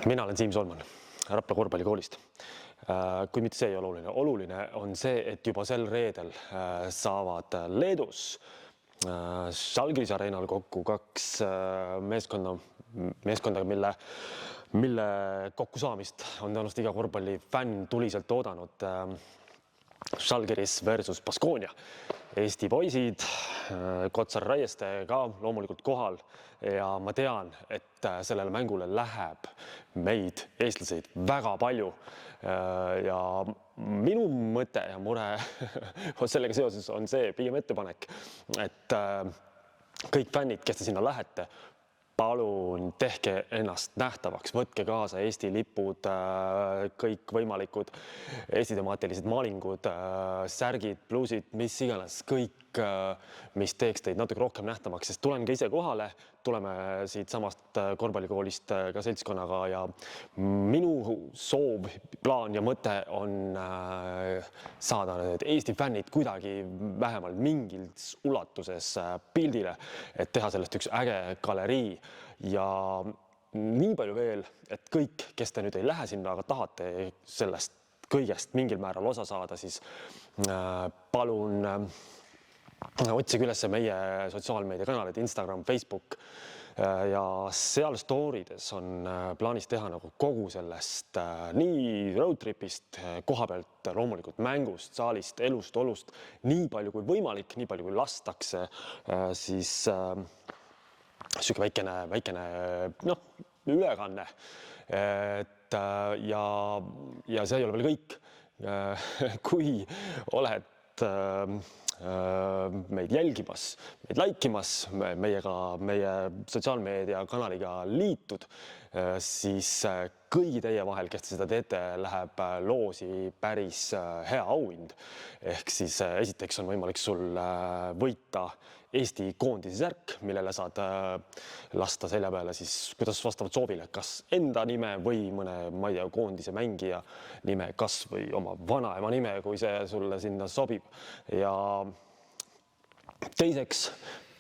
Mina olen Siim Solman Rapla korvpallikoolist. Kui mitte see ei ole oluline. Oluline on see, et juba sel reedel saavad Leedus Žalgiris areenal kokku kaks meeskonda, mille kokku saamist on tõenäoliselt iga korvpallifänn tuliselt oodanud. Žalgiris versus Baskonia. Eesti poisid, Kotsar Raieste ka loomulikult kohal ja ma tean, et sellele mängule läheb meid, eestlaseid, väga palju. Ja minu mõte ja mure sellega seoses on see pigem ettepanek, et kõik fännid, kes te sinna lähete, palun tehke ennast nähtavaks, võtke kaasa Eesti lipud, kõik võimalikud Eesti temaatilised maalingud, särgid, pluusid, mis iganes, kõik, mis teeks teid natuke rohkem nähtavaks, sest tulen ka ise kohale, tuleme siit samast korvpallikoolist ka seltskonnaga ja minu soov, plaan ja mõte on saada need Eesti fännid kuidagi vähemalt mingis ulatuses pildile, et teha sellest üks äge galerii. Ja nii palju veel, et kõik, kes te nüüd ei lähe sinna, aga tahate sellest kõigest mingil määral osa saada, siis palun otsige üles meie sotsiaalmeediakanalid, Instagram, Facebook ja seal stoorides on plaanis teha nagu kogu sellest nii roadtripist, koha pealt loomulikult mängust, saalist, elust, olust, nii palju kui võimalik, nii palju kui lastakse, siis siuke väikene ülekanne. Ja see ei ole veel kõik. Kui oled meid jälgimas, meid laikimas, meie sotsiaalmeedia kanaliga liitud, siis kõigi teie vahel, kes te seda teete, läheb loosi päris hea auhind. Ehk siis esiteks on võimalik sul võita Eesti koondise särk, millele saad lasta selja peale siis, kuidas vastavalt soovile, kas enda nime või mõne, ma ei tea, koondise mängija nime, kas või oma vanaema nime, kui see sulle sinna sobib. Ja teiseks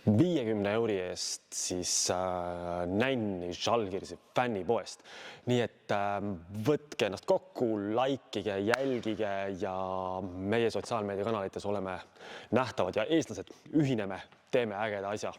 50 € eest siis nänni Žalgirise fännipoest. Nii et võtke ennast kokku, laikige, jälgige ja meie sotsiaalmeediakanalites oleme nähtavad ja eestlased ühineme, teeme ägeda asja.